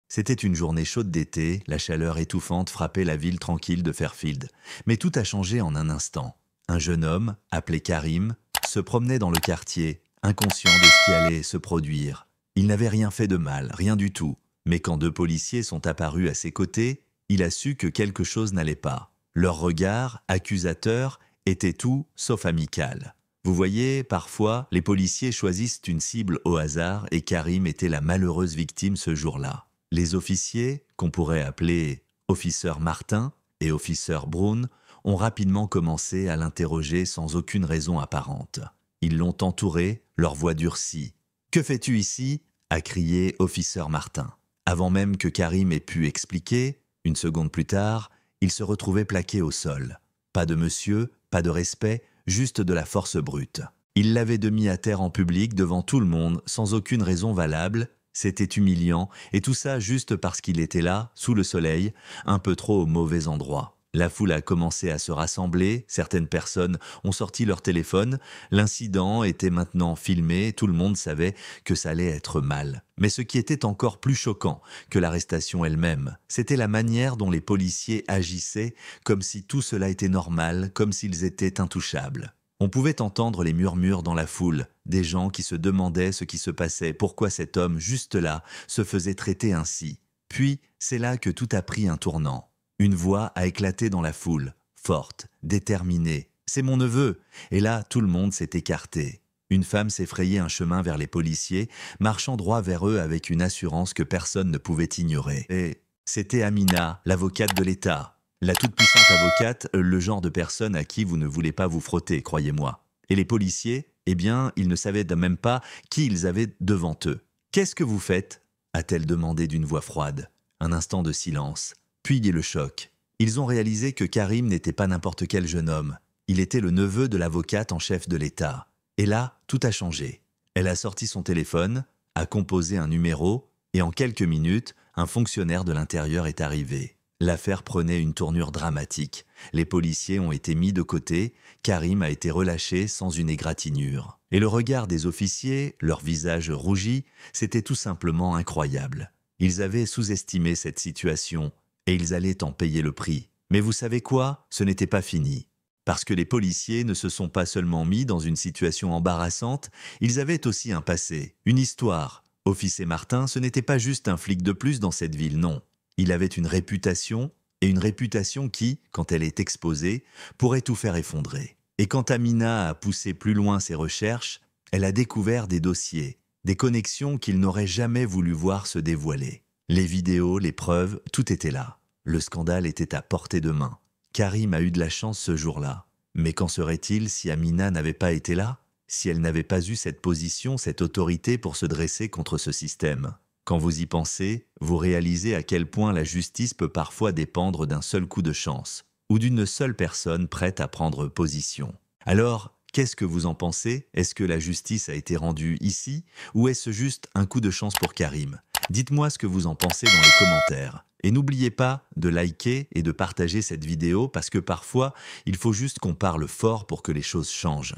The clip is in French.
C'était une journée chaude d'été, la chaleur étouffante frappait la ville tranquille de Fairfield. Mais tout a changé en un instant. Un jeune homme, appelé Karim, se promenait dans le quartier, inconscient de ce qui allait se produire. Il n'avait rien fait de mal, rien du tout. Mais quand deux policiers sont apparus à ses côtés, il a su que quelque chose n'allait pas. Leur regard, accusateur, était tout sauf amical. Vous voyez, parfois, les policiers choisissent une cible au hasard et Karim était la malheureuse victime ce jour-là. Les officiers, qu'on pourrait appeler Officer Martin et Officer Brown, ont rapidement commencé à l'interroger sans aucune raison apparente. Ils l'ont entouré, leur voix durcie. « Que fais-tu ici » a crié Officer Martin. Avant même que Karim ait pu expliquer, une seconde plus tard, il se retrouvait plaqué au sol. Pas de monsieur, pas de respect, juste de la force brute. Il l'avait mis à terre en public devant tout le monde, sans aucune raison valable. C'était humiliant, et tout ça juste parce qu'il était là, sous le soleil, un peu trop au mauvais endroit. La foule a commencé à se rassembler, certaines personnes ont sorti leur téléphone, l'incident était maintenant filmé, tout le monde savait que ça allait être mal. Mais ce qui était encore plus choquant que l'arrestation elle-même, c'était la manière dont les policiers agissaient, comme si tout cela était normal, comme s'ils étaient intouchables. On pouvait entendre les murmures dans la foule, des gens qui se demandaient ce qui se passait, pourquoi cet homme, juste là, se faisait traiter ainsi. Puis, c'est là que tout a pris un tournant. Une voix a éclaté dans la foule, forte, déterminée. « C'est mon neveu !» Et là, tout le monde s'est écarté. Une femme s'est frayé un chemin vers les policiers, marchant droit vers eux avec une assurance que personne ne pouvait ignorer. Et c'était Amina, l'avocate de l'État. La toute-puissante avocate, le genre de personne à qui vous ne voulez pas vous frotter, croyez-moi. Et les policiers, eh bien, ils ne savaient même pas qui ils avaient devant eux. « Qu'est-ce que vous faites ?» a-t-elle demandé d'une voix froide. Un instant de silence. Puis le choc. Ils ont réalisé que Karim n'était pas n'importe quel jeune homme. Il était le neveu de l'avocate en chef de l'État. Et là, tout a changé. Elle a sorti son téléphone, a composé un numéro, et en quelques minutes, un fonctionnaire de l'intérieur est arrivé. L'affaire prenait une tournure dramatique. Les policiers ont été mis de côté, Karim a été relâché sans une égratignure. Et le regard des officiers, leur visage rougi, c'était tout simplement incroyable. Ils avaient sous-estimé cette situation, et ils allaient en payer le prix. Mais vous savez quoi? Ce n'était pas fini. Parce que les policiers ne se sont pas seulement mis dans une situation embarrassante, ils avaient aussi un passé, une histoire. Officier Martin, ce n'était pas juste un flic de plus dans cette ville, non. Il avait une réputation, et une réputation qui, quand elle est exposée, pourrait tout faire effondrer. Et quand Amina a poussé plus loin ses recherches, elle a découvert des dossiers, des connexions qu'il n'aurait jamais voulu voir se dévoiler. Les vidéos, les preuves, tout était là. Le scandale était à portée de main. Karim a eu de la chance ce jour-là. Mais qu'en serait-il si Amina n'avait pas été là? Si elle n'avait pas eu cette position, cette autorité pour se dresser contre ce système? Quand vous y pensez, vous réalisez à quel point la justice peut parfois dépendre d'un seul coup de chance, ou d'une seule personne prête à prendre position. Alors, qu'est-ce que vous en pensez? Est-ce que la justice a été rendue ici, ou est-ce juste un coup de chance pour Karim? Dites-moi ce que vous en pensez dans les commentaires. Et n'oubliez pas de liker et de partager cette vidéo parce que parfois, il faut juste qu'on parle fort pour que les choses changent.